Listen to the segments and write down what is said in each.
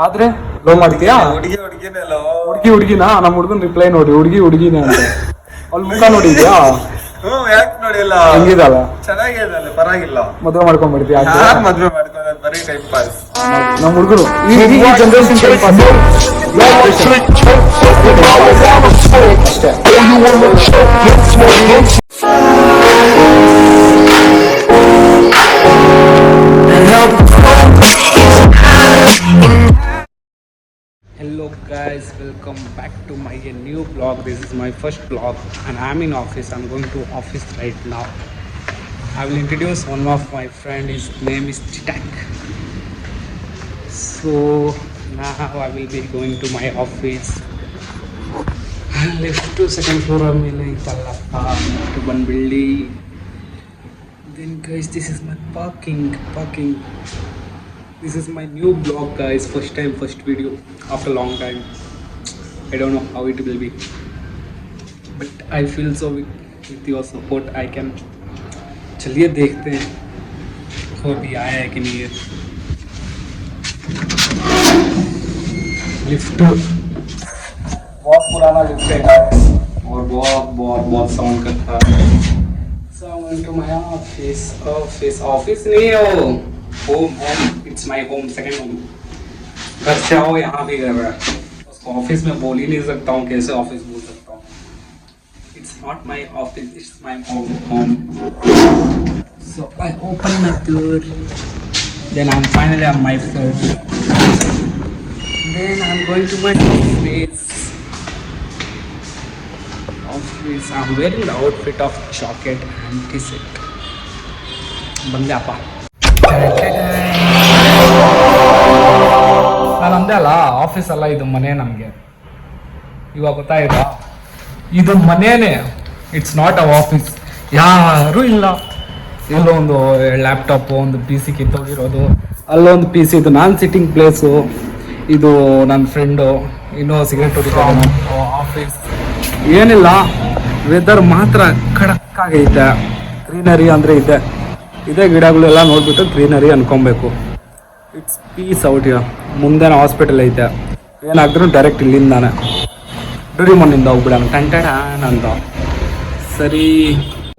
ಆದ್ರೆ ಲವ್ ಮಾಡ್ತೀಯಾ? ಹುಡುಗಿನಾ? ನಮ್ಮ ಹುಡುಗನ್ ರಿಪ್ಲೈ ನೋಡಿ, ಹುಡುಗಿನೇ ಅಂತ. ಅವ್ಳ ಮುಖ ನೋಡಿದ್ಯಾ? ಯಾಕೆ ನೋಡಿಲ್ಲ? ಹೆಂಗಿದಲ್ಲ? ಚೆನ್ನಾಗಿದ್ದಾಳೆ, ಪರವಾಗಿಲ್ಲ. ಮದುವೆ ಮಾಡ್ಕೊಂಡ್ಬಿಡ್ತೀಯ? ಮದ್ವೆ ಮಾಡ್ಕೊಂಡ್ರೆ ಬರೀ ಟೈಮ್ ಪಾಸ್. ನಮ್ಮ ಹುಡುಗರು ಈ ಜನರೇಷನ್ ಟೈಮ್ ಪಾಸ್ ಅಷ್ಟೇ. Hello guys, welcome back to my new vlog. This is my first vlog and I'm in office. I'm going to office right now. I will introduce one of my friend. His name is Chitak. So now I will be going to my office. Lift to second floor ಮೇಲೆ ಇತ್ತಲ್ಲಪ್ಪ to ಬಂದ್ಬಿಡಿ. Then guys, this is my parking. This is my new vlog guys, first video after long time. I don't know how it will be, but I feel so with your support I can. चलिए देखते हैं और भी आया है कि नहीं है. लिफ्ट बहुत पुराना लिफ्ट है और बहुत साउंड करता है. So I went to my office नहीं है वो, home, it's my home, second home. घर से आओ यहाँ भी कर रहा है, उसको ऑफिस में बोल ही नहीं सकता हूँ, कैसे ऑफिस बोल सकता हूँ. It's not my office, it's my home. So I open my door, then I'm finally on my floor. Then I'm going to my office. I'm wearing the outfit of jacket and t-shirt. ಬಂದೆ ಅಪ್ಪ. ನಾನು ಅಂದೆ ಅಲ್ಲ, office ಅಲ್ಲ ಇದು ಮನೆ. ನಮಗೆ ಇವಾಗ ಗೊತ್ತಾಯ್ತಾ, ಇದು ಮನೇನೆ, ಇಟ್ಸ್ ನಾಟ್ ಅ ಆಫೀಸ್. ಯಾರೂ ಇಲ್ಲ. ಎಲ್ಲೋ ಒಂದು ಲ್ಯಾಪ್ಟಾಪು, ಒಂದು ಪಿ ಸಿ ಕಿತ್ತೋಗಿರೋದು, ಅಲ್ಲೊಂದು ಪಿ ಸಿ. ಇದು ನಾನು ಸಿಟ್ಟಿಂಗ್ ಪ್ಲೇಸು, ಇದು ನನ್ನ ಫ್ರೆಂಡು, ಇನ್ನೂ ಸಿಗರೇಟ್ ಹೊಡಿತಾರೆ. ಆಫೀಸ್ ಏನಿಲ್ಲ, ವೆದರ್ ಮಾತ್ರ ಖಡಕ್ಕಾಗೈತೆ. ಗ್ರೀನರಿ ಅಂದರೆ ಇದೇ ಗಿಡಗಳೆಲ್ಲ ನೋಡ್ಬಿಟ್ಟು ಗ್ರೀನರಿ ಅನ್ಕೊಬೇಕು. It's peace out. ಮುಂದೆನ ಹಾಸ್ಪಿಟಲ್ ಐತೆ, ಏನಾದ್ರೂ ಡೈರೆಕ್ಟ್ ಇಲ್ಲಿಂದಾನೆ ಡುರಿಮನ್ನಿಂದ ಹೋಗ್ಬಿಡೋಣ ಟಂಟನ್ ಅಂತ. ಸರಿ,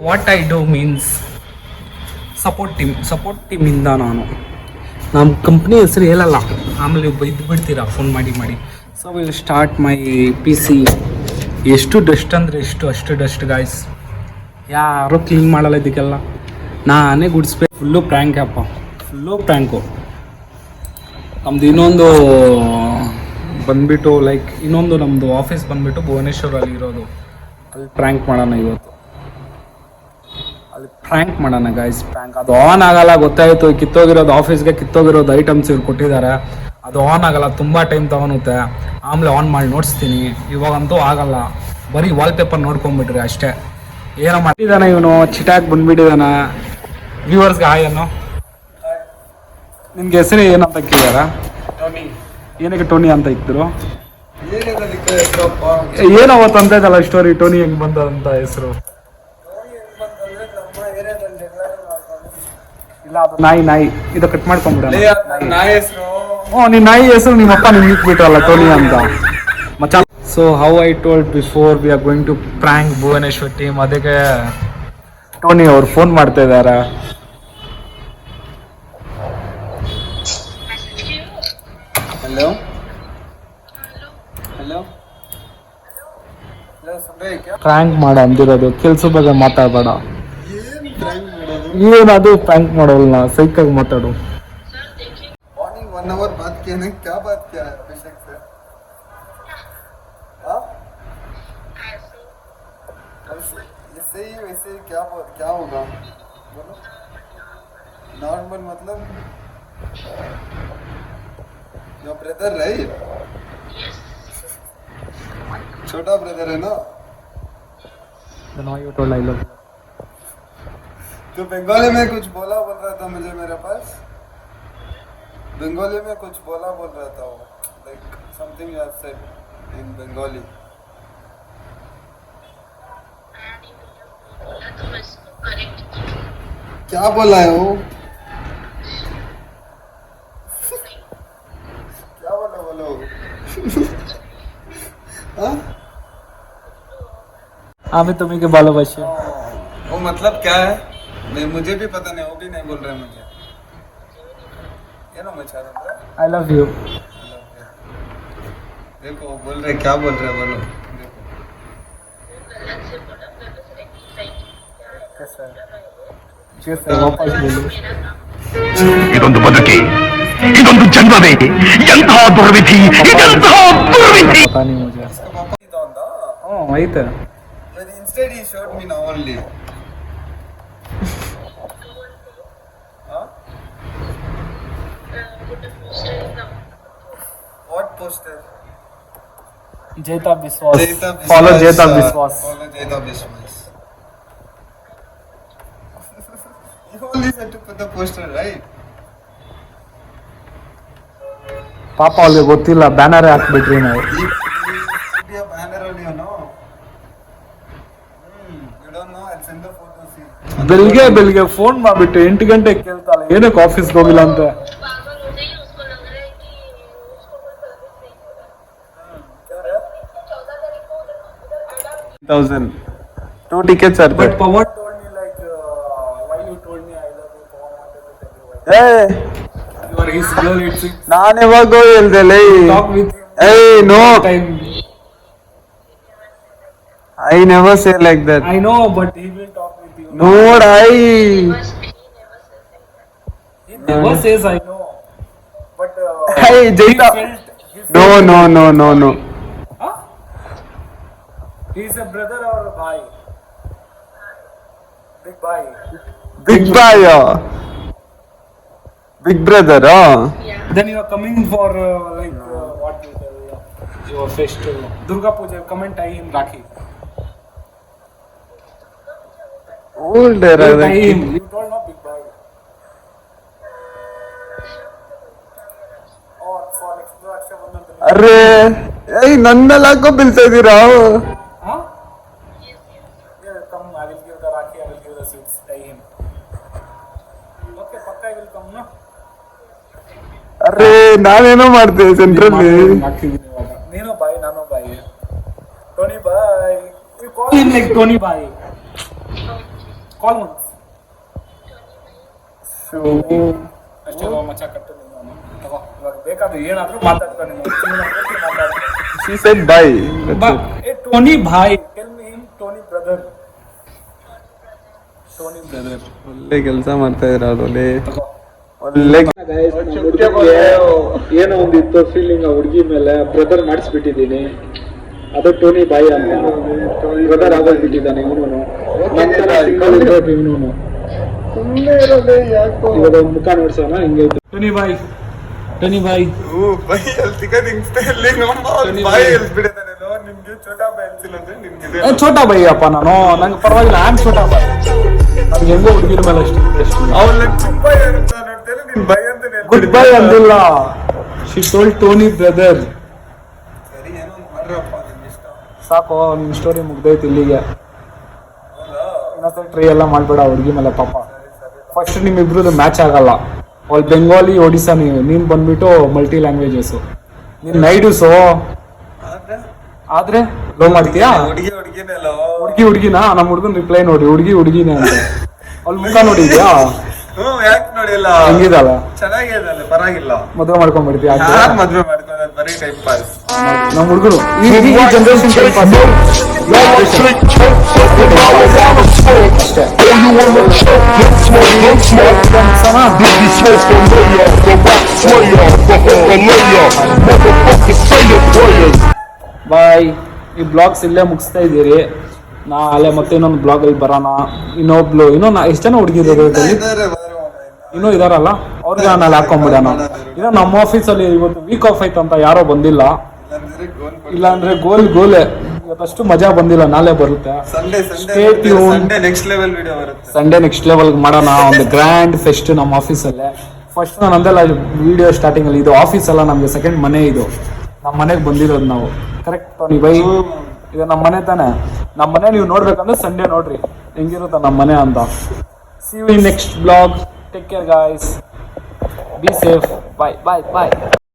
what I do means support ಟೀಮಿಂದ ನಾನು ನಮ್ಮ ಕಂಪ್ನಿ ಹೆಸರು ಹೇಳಲ್ಲ, ಆಮೇಲೆ ಬೈದು ಬಿಡ್ತೀರಾ ಫೋನ್ ಮಾಡಿ. So will start my P C. ಎಷ್ಟು ಡಸ್ಟ್ ಅಂದರೆ ಅಷ್ಟು ಡಸ್ಟ್ ಗಾಯ್ಸ್. ಯಾರೂ ಕ್ಲೀನ್ ಮಾಡಲ್ಲ ಇದಕ್ಕೆಲ್ಲ, ನಾನೇ ಗುಡಿಸ್ಬೇಕು. ಫುಲ್ಲು ಪ್ರ್ಯಾಂಕ್ ಅಪ್ಪ, ಫುಲ್ಲು ಪ್ರ್ಯಾಂಕು. ನಮ್ಮದು ಇನ್ನೊಂದು ಬಂದುಬಿಟ್ಟು ಇನ್ನೊಂದು ನಮ್ಮದು ಆಫೀಸ್ ಬಂದುಬಿಟ್ಟು ಭುವನೇಶ್ವರಲ್ಲಿ ಇರೋದು. ಅಲ್ಲಿ ಪ್ರ್ಯಾಂಕ್ ಮಾಡೋಣ ಇವತ್ತು, ಗಾಯ್ಸ್. ಪ್ರ್ಯಾಂಕ್ ಅದು ಆನ್ ಆಗಲ್ಲ, ಗೊತ್ತಾಯಿತು. ಕಿತ್ತೋಗಿರೋದು ಆಫೀಸ್ಗೆ ಕಿತ್ತೋಗಿರೋದು ಐಟಮ್ಸ್ ಇವ್ರು ಕೊಟ್ಟಿದ್ದಾರೆ, ಅದು ಆನ್ ಆಗಲ್ಲ, ತುಂಬ ಟೈಮ್ ತಗೊಳುತ್ತೆ. ಆಮೇಲೆ ಆನ್ ಮಾಡಿ ನೋಡಿಸ್ತೀನಿ. ಇವಾಗಂತೂ ಆಗಲ್ಲ, ಬರೀ ವಾಲ್ಪೇಪರ್ ನೋಡ್ಕೊಂಬಿಟ್ರಿ ಅಷ್ಟೇ. ಏನೋ ಮಾಡಿದ್ದಾನೆ ಇವನು, ಚಿಟಾಕ್ ಬಂದುಬಿಟ್ಟಿದ್ದಾನೆ. ವ್ಯೂವರ್ಸ್ಗೆ ಹಾಯ್ ಅನ್ನೋ. ನಿನ್ಗೆ ಹೆಸರು ಏನಂತ ಕೇಳ್ಯಾರ? ಟೋನಿ. ಏನಕ್ಕೆ ಟೋನಿ ಅಂತ ಇದ್ರು? ಏನವತ್ತು ಅಂತ ಇದ್ದಲ್ಲ ಸ್ಟೋರಿ, ಟೋನಿ ಹೆಂಗ್ ಬಂದಂತ ಹೆಸರು? ಇಲ್ಲ, ಅದು ನಾಯಿ. ಇದು ಕಟ್ ಮಾಡ್ಕೊಂಡ್ಬಿಡ. ನಿನ್ ನಾಯಿ ಹೆಸರು ನಿಮ್ಮಪ್ಪ ನಿಮ್ಗೆ ಇಟ್ಬಿಟ್ರಲ್ಲ ಟೋನಿ ಅಂತ ಮಚ್ಚ. So how I told before, we are going to prank Bhuvaneshwar team. ಅದಕ್ಕೆ ಟೋನಿ ಅವ್ರು ಫೋನ್ ಮಾಡ್ತಾ ಇದ್ದಾರೆ. हेलो ಪ್ರ್ಯಾಂಕ್ ಮಾಡ ಅಂದಿರೋದು, ಕೆಲ್ಸ ಬಗ್ಗೆ ಮಾತಾಡಬೇಡ. ಏನದು ಪ್ರ್ಯಾಂಕ್ ಮಾಡೋಲ್ಲ, ಸೈಕಾಗಿ ಮಾತಾಡು. मॉर्निंग 1 आवर बात किया ना, क्या बात किया है अभिषेक से? ऐसे ही वैसे ही क्या होगा बोलो. नॉर्मल मतलब योर ब्रदर राइट? छोटा ब्रदर है ना? तो बंगाली में कुछ बोल रहा था मुझे, मेरे पास बंगाली में कुछ बोल रहा था वो, like something you have said in Bengali. क्या बोला है वो? बोलो हाँ? আমি তোমাকে ভালোবাসি वो मतलब क्या है नहीं मुझे भी पता नहीं वो भी नहीं बोल रहे मुझे ये ना मैं चाह रहा আই লাভ ইউ देखो वो बोल रहे क्या बोल रहे बोलो देखो ವಾಪಸ್ बोलो ಇದೊಂದು ಬದುಕಿ ಇದೊಂದು ಜನ್ಮವೇ ಎಂತಹ ದುರ್ವಿಧಿ ಇದೆಂತಹ ದುರ್ವಿಧಿ पता नहीं मुझे इसका पापा ही था ಐತೆ but instead he showed me now only huh? what poster Jeta Biswas Jeta Biswas, follow Jeta Biswas follow Jeta Biswas you only said to put the poster right ಪಾಪ ಅವ್ರಿಗೆ ಗೊತ್ತಿಲ್ಲ ಬ್ಯಾನರ್ ಹಾಕ್ಬಿಟ್ರಿ ನಾವು you be a banner only you know you don't know I'll send the photo see ಬೆಳಿಗ್ಗೆ phone ಮಾಡ್ಬಿಟ್ಟು 8 ಗಂಟೆಗೆ ಕೇಳ್ತಾಳೆ ಏನಕ್ಕೆ ಆಫೀಸ್ಗೆ ಹೋಗಿಲ್ಲ ಅಂತ पागल हो गई उसको लग रहा है कि उसको कोई सर्विस नहीं हो रहा 14 तारीख को उधर 1000 2 tickets are but power told me like why you told me I love you Pawan wanted to tell you why hey you are his girl it's ನಾನು ಯಾವಾಗ ಹೇಳ್ದೆ ಲೇ talk with hey no time I never say like that I know but he will talk with you ನೋಡ್ I he never says I know but hey Jaita he no felt no no no no huh? He is a brother or a bhai big bhai big bhai big brother then you are coming for like what you tell your fest Durga Puja come and tie him Rakhi older you tie him you told no big bhai or for next Raksha Bandhan ಅರೆ ಏಯ್ ನನ್ನೆಲ್ಲ ಹಾಕೋ ಬೀಳ್ತಾ ಇದೀರಾ huh yeah come I will give the Rakhi I will give the sweets tie him okay pakka I will come no ಅರೆ ನಾನೇನೋ ಮಾಡ್ತೇವೆ ಸೆಂಟ್ರಲ್ಲಿ ಹಾಕ್ತಿದ್ದೀನಿ ಇವಾಗ ನೀನು ಬಾಯ್ ನಾನು boy Tony boy you call him like Tony boy call once ಅಷ್ಟೇ ಮಚ್ಚ ಕಟ್ಟು ನೀನು ತಗೋ ಇವಾಗ ಬೇಕಾದ್ರೆ ಏನಾದ್ರೂ ಮಾತಾಡ್ತಾನೆ ನೀನು ಜೀವನ ಪೂರ್ತಿ ಮಾತಾಡು she said bye ಏ Tony boy tell me him Tony brother ಒಳ್ಳೆ ಕೆಲಸ ಮಾಡ್ತಾ ಇದ್ರ ಅವ್ರಲ್ಲಿ ತಗೋ ಒಳ್ಳೆ ಏನೋ ಒಂದಿತ್ತು ಫೀಲಿಂಗ್ ಆ ಹುಡುಗಿ ಮೇಲೆ ಬ್ರದರ್ ಮಾಡಿಸ್ಬಿಟ್ಟಿದ್ದೀನಿ ಅದು ಟೋನಿ ಬಾಯಿ ಅಂತ ಬ್ರದರ್ ಆಗೋಗ್ಬಿಟ್ಟಿದ್ದಾನೆ ಇವನು ಇವನು ಸುಮ್ಮನೆ ಇರೋದೇ ಯಾಕೋ ಇವಾಗ ಒಂದು ಮುಖ ನೋಡ್ಸೋಣ ಹಿಂಗೆ ಟೋನಿ ಬಾಯ್ ಬೈ ಅಲ್ಲಿ ಸಿಗೋದು ಇನ್ಸ್ಟಲ್ಲಿ ಬಾಯಿ ಎಲ್ಸ್ಬಿಟ್ಟಿದ್ದಾನೆ ನಿಮ್ಗೆ ಛೋಟಾ ಬಾಯಿ ಅನ್ಸಿಲ್ಲ ಅಂದ್ರೆ ನಿಮ್ಗೆ ಛೋಟಾ ಬಾಯಿ ಅಪ್ಪ ನಾನು ನಂಗೆ ಪರವಾಗಿಲ್ಲ ಆಮ್ ಛೋಟಾ ಬಾಯ್ ನನ್ಗೆ ಹೆಂಗೋ ಹುಡುಗಿರ ಮೇಲೆ ಅಷ್ಟು ಇಂಟ್ರೆಸ್ಟ್ ಅವ್ಳು ಗುಡ್ ಬೈ ಅಂತ ನೋಡ್ತೇನೆ ನಿನ್ ಬೈ ಅಂತ ಗುಡ್ ಬೈ ಅಂದಿಲ್ಲ ಶಿ ಟೋಲ್ಡ್ ಟೋನಿ ಬ್ರದರ್ ಸರಿ ಏನೋ ಒಂದು ಮಾಡ್ರಪ್ಪ ನಿಮ್ಗೆ ಇಷ್ಟ ಸಾಕು ನಿನ್ನ ಸ್ಟೋರಿ ಮುಗ್ದೈತಿ ಇಲ್ಲಿಗೆ ಇನ್ನೊಂದ್ಸಲ ಟ್ರೈ ಎಲ್ಲ ಮಾಡಬೇಡ ಹುಡುಗಿ ಮೇಲೆ ಪಾಪ ಫಸ್ಟ್ ನಿಮ್ಮಿಬ್ರದ್ದು ಮ್ಯಾಚ್ ಆಗಲ್ಲ ಅವ್ಳು ಬೆಂಗಾಲಿ ಒಡಿಸಾ ನೀನು ಬಂದ್ಬಿಟ್ಟು ಮಲ್ಟಿ ಲ್ಯಾಂಗ್ವೇಜಸ್ಸು ನೀನು ನೈಡುಸು ಆದ್ರೆ ಲೋ ಮಾಡ್ತೀಯಾ ಹುಡುಗಿನೆಲ್ಲ ಹುಡುಗಿನಾ ನಮ್ಮ ಹುಡುಗನ ರಿಪ್ಲೈ ನೋಡಿ ಹುಡುಗಿನೇ ಅಂತ ಅವ್ಳ ಮುಖ ನೋಡಿದ್ಯಾ ಯಾಕೆ ನೋಡಿಲ್ಲ ಹೆಂಗಿದಲ್ಲ ಚೆನ್ನಾಗಿದೆ ಪರವಾಗಿಲ್ಲ ಮದುವೆ ಮಾಡ್ಕೊಂಡ್ಬಿಡ್ತೀಯ ಯಾರು ಮದ್ವೆ ಮಾಡ್ಕೊಂಡ್ರೆ ಬರೀ ಟೈಮ್ ಪಾಸ್ ನಮ್ಮ ಹುಡುಗರು ಈ ಜನರೇಷನ್ ಬಾಯ್ ಈ ಬ್ಲಾಗ್ಸ್ ಇಲ್ಲೇ ಮುಗಿಸ್ತಾ ಇದ್ದೀರಿ ನಾ ಅಲ್ಲೇ ಮತ್ತೆ ಇನ್ನೊಂದು ಬ್ಲಾಗಲ್ಲಿ ಬರೋಣ ಇನ್ನೂ ಎಷ್ಟು ಜನ ಹುಡುಗಿದ್ದಾರೆ ಇನ್ನೂ ಇದಾರಲ್ಲ ಅವ್ರಿಗೆ ನಾನು ಅಲ್ಲಿ ಹಾಕೊಂಡ್ಬಿಡೋಣ ಇನ್ನು ನಮ್ಮ ಆಫೀಸಲ್ಲಿ ಇವತ್ತು ವೀಕ್ ಆಫ್ ಆಯ್ತು ಅಂತ ಯಾರೋ ಬಂದಿಲ್ಲ ಇಲ್ಲಾಂದ್ರೆ ಗೋಲೆ ಇವತ್ತಷ್ಟು ಮಜಾ ಬಂದಿಲ್ಲ ನಾಳೆ ಬರುತ್ತೆ ಸಂಡೇ ನೆಕ್ಸ್ಟ್ ಲೆವೆಲ್ ವಿಡಿಯೋ ಬರುತ್ತೆ ಸಂಡೇ ನೆಕ್ಸ್ಟ್ ಲೆವೆಲ್ ಮಾಡೋಣ ಒಂದು ಗ್ರ್ಯಾಂಡ್ ಫೆಸ್ಟ್ ನಮ್ಮ ಆಫೀಸಲ್ಲೇ ಫಸ್ಟ್ ನಾನು ಅಂದೆಲ್ಲ ವಿಡಿಯೋ ಸ್ಟಾರ್ಟಿಂಗ್ ಅಲ್ಲಿ ಇದು ಆಫೀಸ್ ಅಲ್ಲ ನಮ್ಗೆ ಸೆಕೆಂಡ್ ಮನೆ ಇದು ನಮ್ಮ ಮನೆಗೆ ಬಂದಿರೋದು ನಾವು ಕರೆಕ್ಟ್ ಟೋನಿ ಬೈ ಇದು ನಮ್ಮ ಮನೆ ತಾನೆ ನಮ್ಮ ಮನೆ ನೀವು ನೋಡ್ಬೇಕಂದ್ರೆ ಸಂಡೇ ನೋಡ್ರಿ ಹೆಂಗಿರುತ್ತೆ ನಮ್ಮ ಮನೆ ಅಂತ see you in next blog take care guys be safe bye